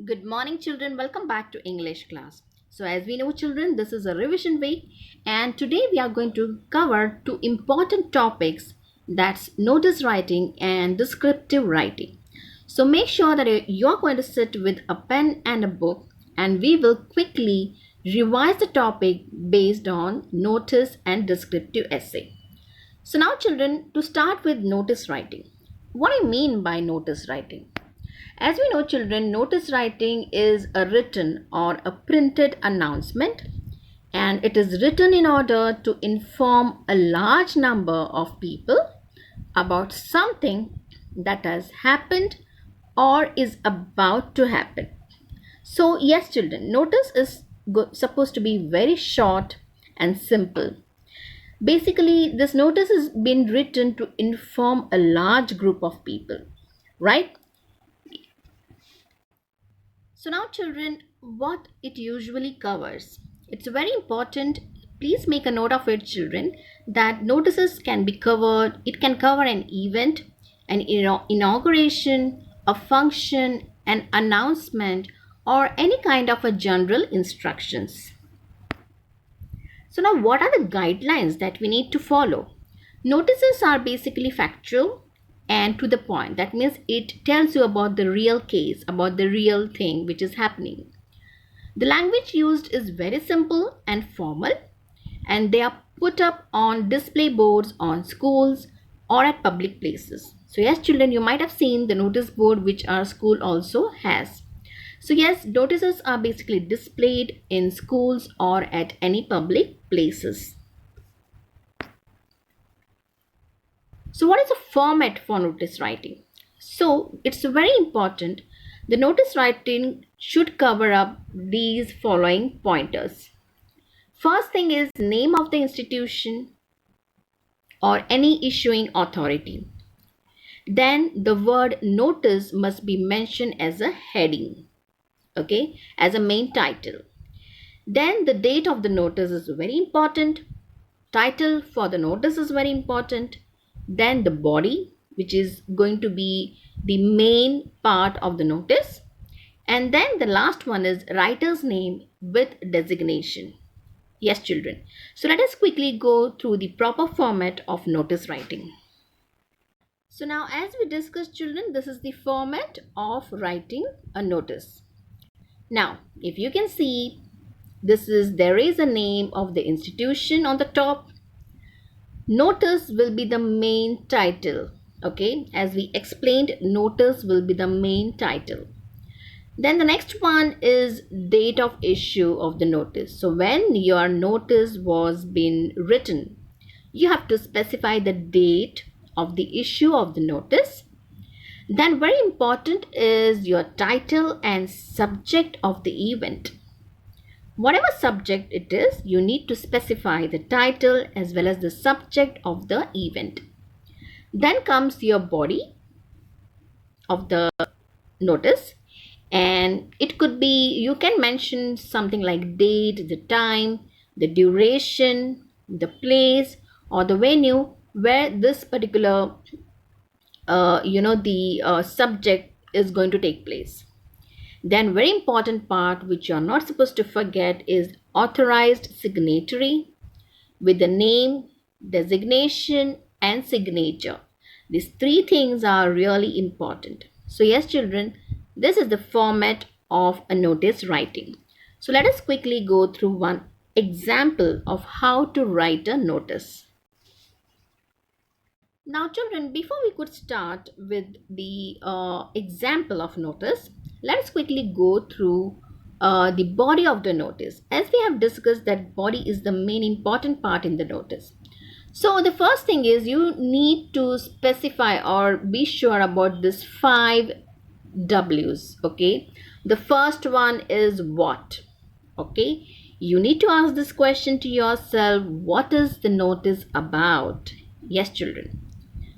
Good morning, children. Welcome back to English class. So, as we know, children, this is a revision week, and today we are going to cover two important topics, that's notice writing and descriptive writing. So, make sure that you're going to sit with a pen and a book, and we will quickly revise the topic based on notice and descriptive essay. So, now, children, to start with notice writing. What do I mean by notice writing? As we know, children, notice writing is a written or a printed announcement, and it is written in order to inform a large number of people about something that has happened or is about to happen. So, yes, children, notice is supposed to be very short and simple. Basically, this notice has been written to inform a large group of people, right? So now children, what it usually covers. It's very important. Please make a note of it, children, that notices can be covered. It can cover an event, an inauguration, a function, an announcement, or any kind of a general instructions. So now what are the guidelines that we need to follow? Notices are basically factual and to the point. That means it tells you about the real case, about the real thing which is happening. The language used is very simple and formal, and they are put up on display boards on schools or at public places. So yes, children, you might have seen the notice board which our school also has. So yes, notices are basically displayed in schools or at any public places. So what is the format for notice writing? So it's very important. The notice writing should cover up these following pointers. First thing is name of the institution or any issuing authority. Then the word notice must be mentioned as a heading, okay, as a main title. Then the date of the notice is very important. Title for the notice is very important. Then the body, which is going to be the main part of the notice. And then the last one is writer's name with designation. Yes, children. So let us quickly go through the proper format of notice writing. So now as we discussed, children, this is the format of writing a notice. Now, if you can see, there is a name of the institution on the top. Notice will be the main title. Okay, as we explained, notice will be the main title. Then the next one is date of issue of the notice. So when your notice was been written, you have to specify the date of the issue of the notice. Then very important is your title and subject of the event. Whatever subject it is, you need to specify the title as well as the subject of the event. Then comes your body of the notice, and it could be, you can mention something like date, the time, the duration, the place, or the venue where this particular subject is going to take place. Then very important part which you are not supposed to forget is authorized signatory with the name, designation, and signature. These three things are really important. So yes, children, this is the format of a notice writing. So let us quickly go through one example of how to write a notice. Now children, before we could start with the example of notice, let's quickly go through the body of the notice. As we have discussed, that body is the main important part in the notice. So the first thing is you need to specify or be sure about this 5 W's. Okay, the first one is what. Okay, you need to ask this question to yourself: what is the notice about? Yes, children.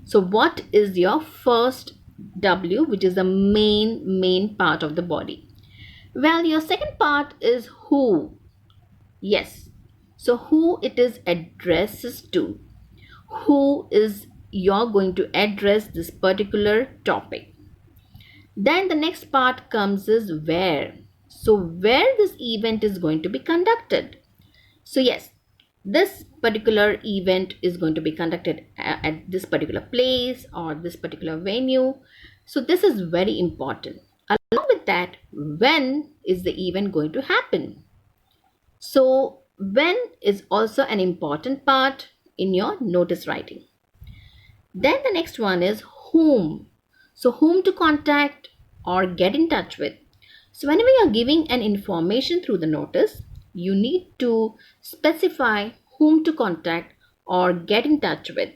So what is your first W, which is the main part of the body? Well, your second part is who. Yes. So who it is addresses to. Who is you're going to address this particular topic. Then the next part comes is where. So where this event is going to be conducted. So yes, this particular event is going to be conducted at this particular place or this particular venue. So this is very important. Along with that, when is the event going to happen? So when is also an important part in your notice writing. Then the next one is whom. So whom to contact or get in touch with. So whenever you're giving an information through the notice, you need to specify whom to contact or get in touch with.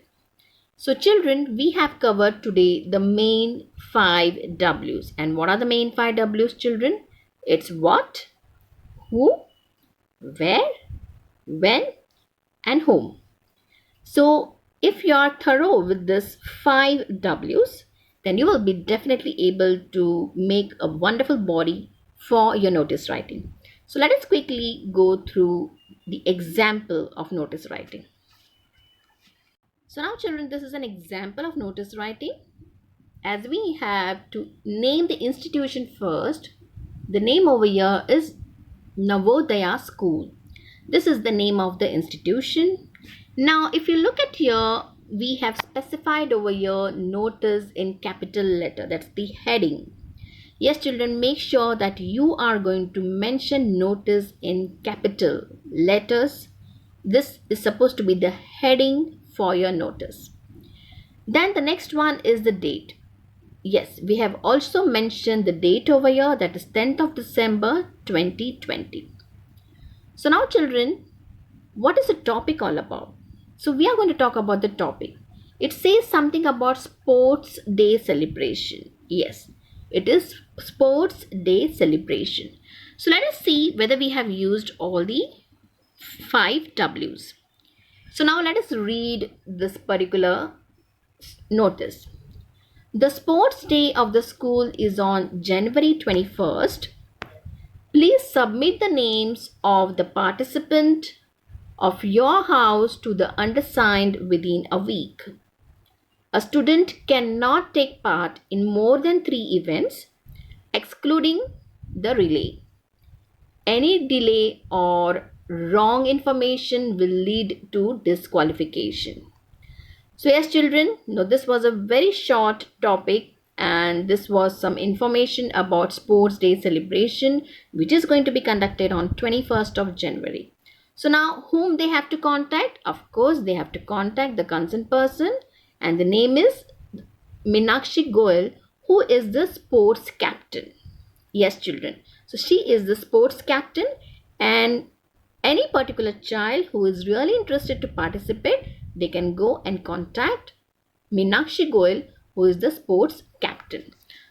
So children, we have covered today the main 5 W's. And what are the main 5 W's, children? It's what, who, where, when, and whom. So if you are thorough with this 5 W's, then you will be definitely able to make a wonderful body for your notice writing. So let us quickly go through the example of notice writing. So now children, this is an example of notice writing. As we have to name the institution first, the name over here is Navodaya School. This is the name of the institution. Now, if you look at here, we have specified over here notice in capital letter. That's the heading. Yes, children, make sure that you are going to mention notice in capital letters. This is supposed to be the heading for your notice. Then the next one is the date. Yes, we have also mentioned the date over here, that is 10th of December 2020. So now children, what is the topic all about? So we are going to talk about the topic. It says something about Sports Day celebration. Yes, it is Sports Day celebration. So let us see whether we have used all the 5 W's. So now let us read this particular notice. The sports day of the school is on January 21st. Please submit the names of the participant of your house to the undersigned within a week. A student cannot take part in more than 3 events, excluding the relay. Any delay or wrong information will lead to disqualification. So yes, children, now this was a very short topic and this was some information about Sports Day celebration which is going to be conducted on 21st of January. So now whom they have to contact? Of course, they have to contact the concerned person and the name is Meenakshi Goyal, who is the sports captain. Yes, children. So she is the sports captain and any particular child who is really interested to participate, they can go and contact Meenakshi Goyal, who is the sports captain.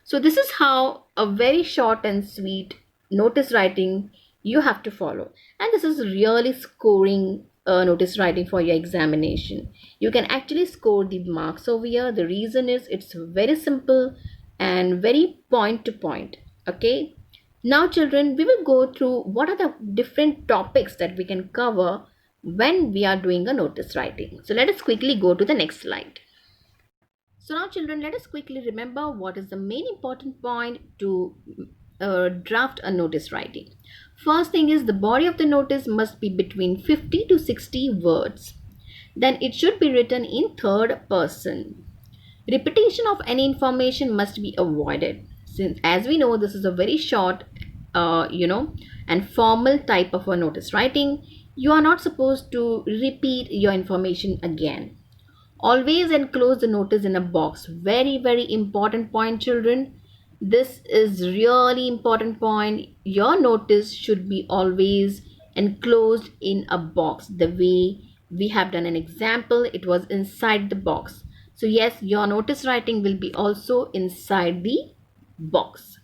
So this is how a very short and sweet notice writing you have to follow. And this is really scoring notice writing for your examination. You can actually score the marks over here. The reason is it's very simple and very point to point. Okay. Now children, we will go through what are the different topics that we can cover when we are doing a notice writing. So let us quickly go to the next slide. So now children, let us quickly remember what is the main important point to draft a notice writing. First thing is the body of the notice must be between 50 to 60 words. Then it should be written in third person. Repetition of any information must be avoided. Since as we know this is a very short and formal type of a notice writing, you are not supposed to repeat your information again. Always enclose the notice in a box. Very, very important point, children. This is really important point. Your notice should be always enclosed in a box. The way we have done an example, it was inside the box. So yes, your notice writing will be also inside the box.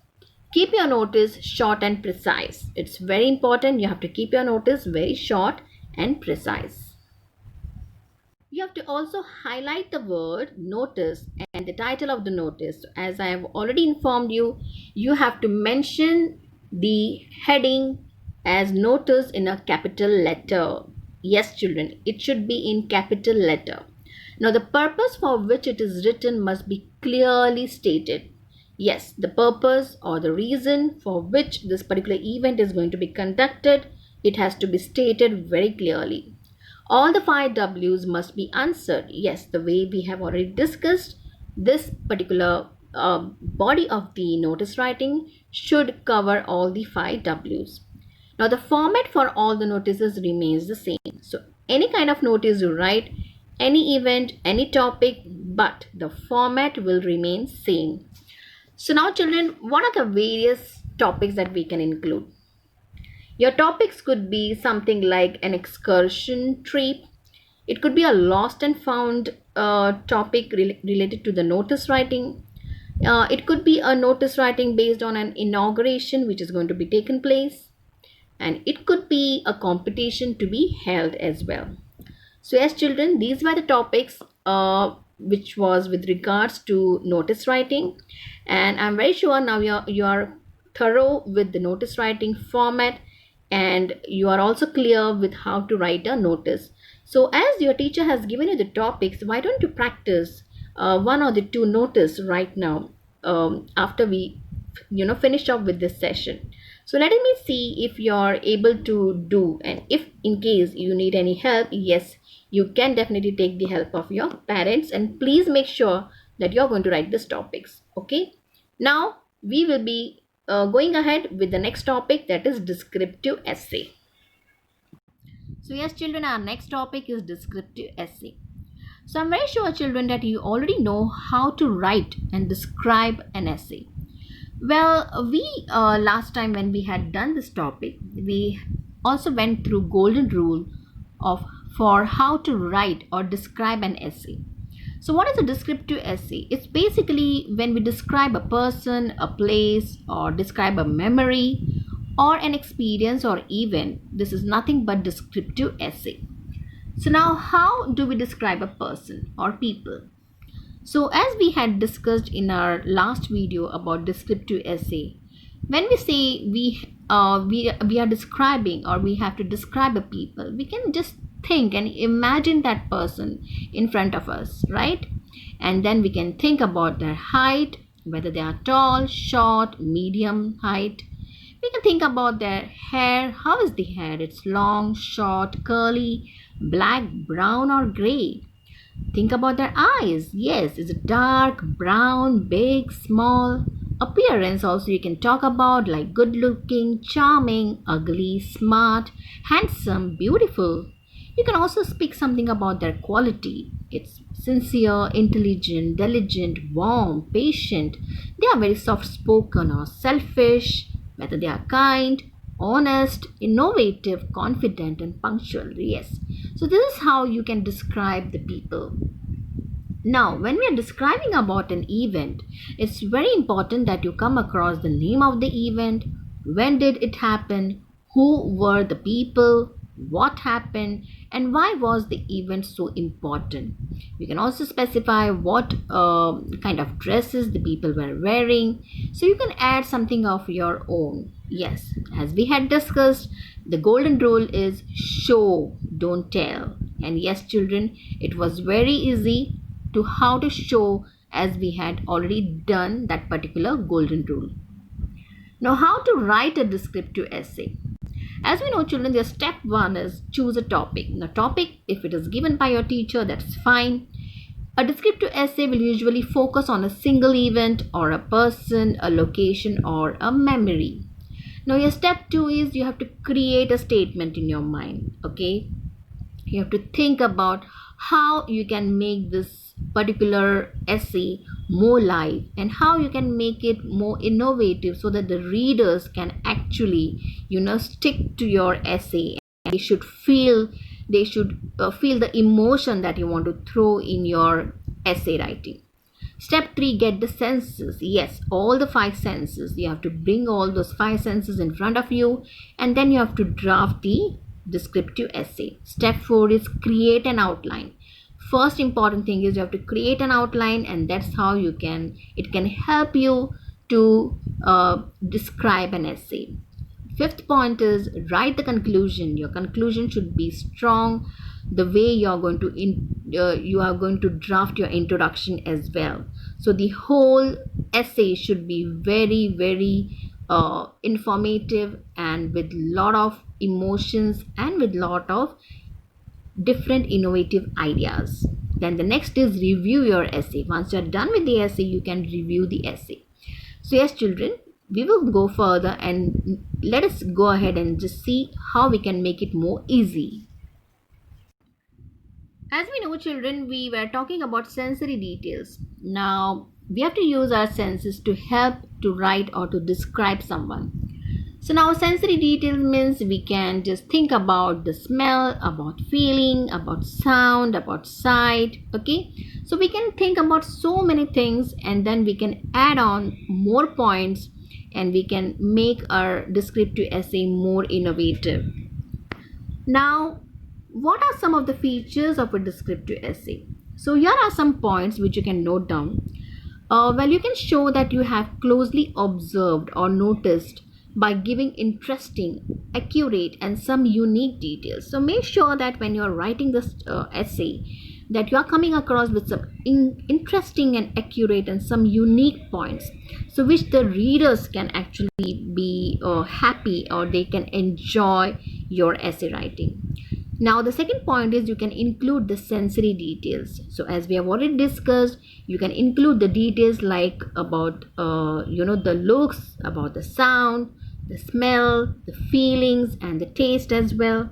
Keep your notice short and precise. It's very important. You have to keep your notice very short and precise. You have to also highlight the word notice and the title of the notice. As I have already informed you, you have to mention the heading as notice in a capital letter. Yes, children, it should be in capital letter. Now, the purpose for which it is written must be clearly stated. Yes, the purpose or the reason for which this particular event is going to be conducted, it has to be stated very clearly. All the 5 W's must be answered. Yes, the way we have already discussed, this particular body of the notice writing should cover all the 5 W's. Now, the format for all the notices remains the same. So, any kind of notice you write, any event, any topic, but the format will remain same. So now children, what are the various topics that we can include? Your topics could be something like an excursion trip. It could be a lost and found topic related to the notice writing. It could be a notice writing based on an inauguration which is going to be taken place. And it could be a competition to be held as well. So yes, children, these were the topics which was with regards to notice writing, and I'm very sure now you are thorough with the notice writing format, and you are also clear with how to write a notice. So as your teacher has given you the topics, why don't you practice one or the two notice right now after we finish up with this session. So let me see if you're able to do, and if in case you need any help, yes, you can definitely take the help of your parents, and please make sure that you're going to write these topics. Okay, now we will be going ahead with the next topic, that is descriptive essay. So yes children, our next topic is descriptive essay. So I'm very sure children that you already know how to write and describe an essay. Well, we last time when we had done this topic, we also went through golden rule of for how to write or describe an essay. So what is a descriptive essay? It's basically when we describe a person, a place, or describe a memory or an experience or event. This is nothing but descriptive essay. So now how do we describe a person or people? So as we had discussed in our last video about descriptive essay, when we say we are describing or we have to describe a people, we can just think and imagine that person in front of us, right? And then we can think about their height, whether they are tall, short, medium height. We can think about their hair. How is the hair? It's long, short, curly, black, brown, or gray. Think about their eyes. Yes, is it dark, brown, big, small? Appearance also you can talk about, like good looking, charming, ugly, smart, handsome, beautiful. You can also speak something about their quality. It's sincere, intelligent, diligent, warm, patient. They are very soft spoken or selfish, whether they are kind, honest, innovative, confident, and punctual. Yes. So this is how you can describe the people. Now, when we are describing about an event, it's very important that you come across the name of the event, when did it happen, who were the people, what happened, and why was the event so important. You can also specify what kind of dresses the people were wearing, so you can add something of your own. Yes, as we had discussed, the golden rule is show, don't tell. And yes children, it was very easy to how to show, as we had already done that particular golden rule. Now how to write a descriptive essay. As we know children, the step 1 is choose a topic. Now topic, if it is given by your teacher, that's fine. A descriptive essay will usually focus on a single event or a person, a location, or a memory. Now your step 2 is you have to create a statement in your mind. Okay, you have to think about how you can make this particular essay more live and how you can make it more innovative so that the readers can actually stick to your essay, and they should feel the emotion that you want to throw in your essay writing. Step 3, get the senses. Yes, all the 5 senses. You have to bring all those 5 senses in front of you, and then you have to draft the descriptive essay. Step 4 is create an outline. First important thing is you have to create an outline, and that's how it can help you to describe an essay. Fifth point is write the conclusion. Your conclusion should be strong. The way you are going to draft your introduction as well. So the whole essay should be very, very informative and with lot of emotions and with lot of different innovative ideas. Then the next is review your essay. Once you're done with the essay, you can review the essay. So yes, children, we will go further and let us go ahead and just see how we can make it more easy. As we know, children, we were talking about sensory details. Now we have to use our senses to help to write or to describe someone. So now sensory details means we can just think about the smell, about feeling, about sound, about sight. Okay, so we can think about so many things and then we can add on more points and we can make our descriptive essay more innovative. Now, what are some of the features of a descriptive essay? So here are some points which you can note down. Well, you can show that you have closely observed or noticed by giving interesting, accurate, and some unique details. So make sure that when you're writing this essay, that you are coming across with some interesting and accurate and some unique points, so which the readers can actually be happy or they can enjoy your essay writing. Now the second point is you can include the sensory details. So as we have already discussed, you can include the details like about the looks, about the sound, the smell, the feelings, and the taste as well.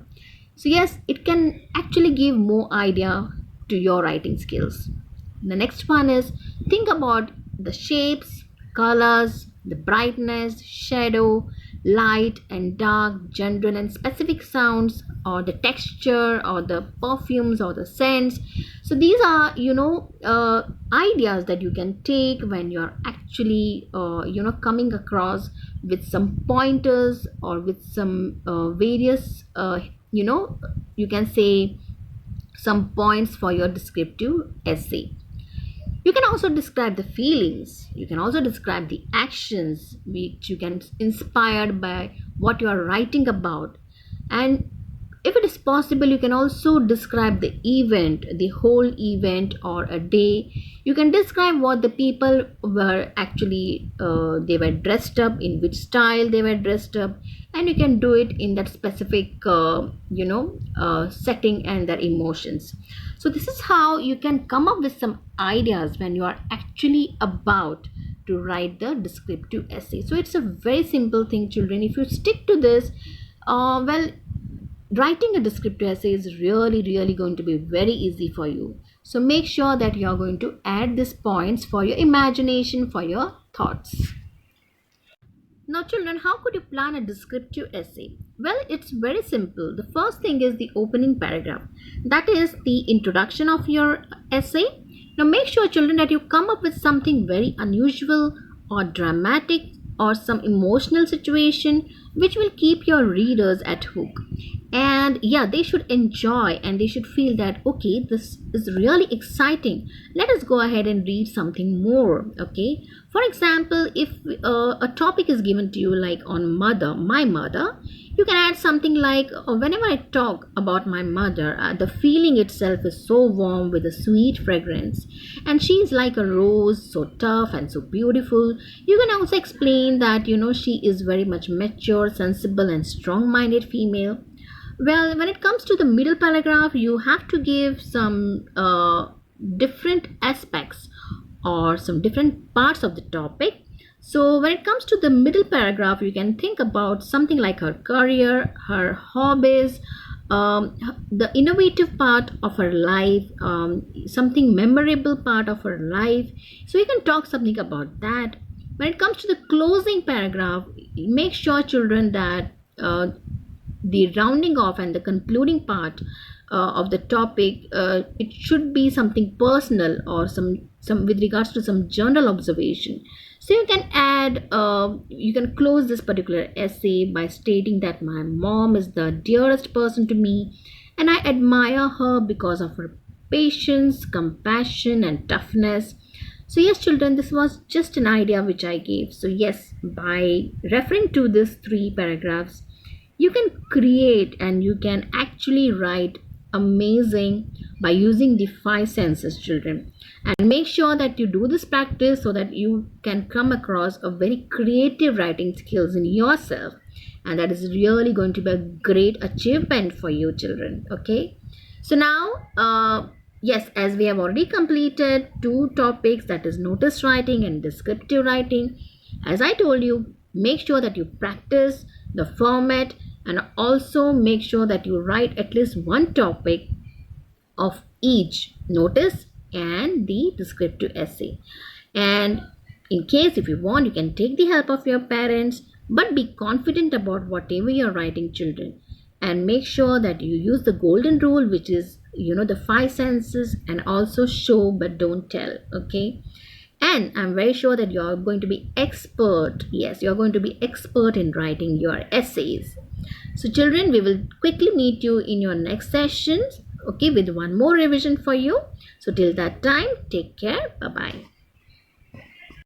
So yes, it can actually give more idea to your writing skills. The next one is think about the shapes, colors, the brightness, shadow, light and dark, general and specific sounds, or the texture, or the perfumes, or the scents. So these are ideas that you can take when you're actually coming across with some pointers or with some various you can say some points for your descriptive essay. You can also describe the feelings. You can also describe the actions which you can inspired by what you are writing about. And if it is possible, you can also describe the event, the whole event or a day. You can describe what the people were actually they were dressed up, in which style they were dressed up, and you can do it in that specific setting and their emotions. So this is how you can come up with some ideas when you are actually about to write the descriptive essay. So it's a very simple thing, children. If you stick to this, well, writing a descriptive essay is really going to be very easy for you. So make sure that you are going to add these points for your imagination, for your thoughts. Now children, how could you plan a descriptive essay? Well, it's very simple. The first thing is the opening paragraph. That is the introduction of your essay. Now make sure children that you come up with something very unusual or dramatic or some emotional situation which will keep your readers at hook. And yeah, they should enjoy and they should feel that okay, this is really exciting, let us go ahead and read something more. Okay, for example, if a topic is given to you like on my mother, you can add something like whenever I talk about my mother, the feeling itself is so warm with a sweet fragrance, and she is like a rose, so tough and so beautiful. You can also explain that she is very much mature, sensible and strong minded female. Well, when it comes to the middle paragraph, you have to give some different aspects or some different parts of the topic. So when it comes to the middle paragraph, you can think about something like her career, her hobbies, the innovative part of her life, something memorable part of her life. So you can talk something about that. When it comes to the closing paragraph, make sure children that the rounding off and the concluding part of the topic, it should be something personal or some with regards to some general observation. So you can add you can close this particular essay by stating that my mom is the dearest person to me and I admire her because of her patience, compassion and toughness. So yes children, this was just an idea which I gave. So yes, by referring to these three paragraphs, you can create and you can actually write amazing by using the five senses, children. And make sure that you do this practice so that you can come across a very creative writing skills in yourself, and that is really going to be a great achievement for you, children. Okay, so now yes, as we have already completed two topics, that is notice writing and descriptive writing, as I told you, make sure that you practice the format, and also make sure that you write at least one topic of each notice and the descriptive essay. And in case if you want, you can take the help of your parents, but be confident about whatever you're writing, children, and make sure that you use the golden rule, which is, the five senses, and also show but don't tell. Okay, and I'm very sure that you're going to be expert. Yes, you're going to be expert in writing your essays. So children, we will quickly meet you in your next sessions, okay, with one more revision for you. So till that time, take care. Bye bye.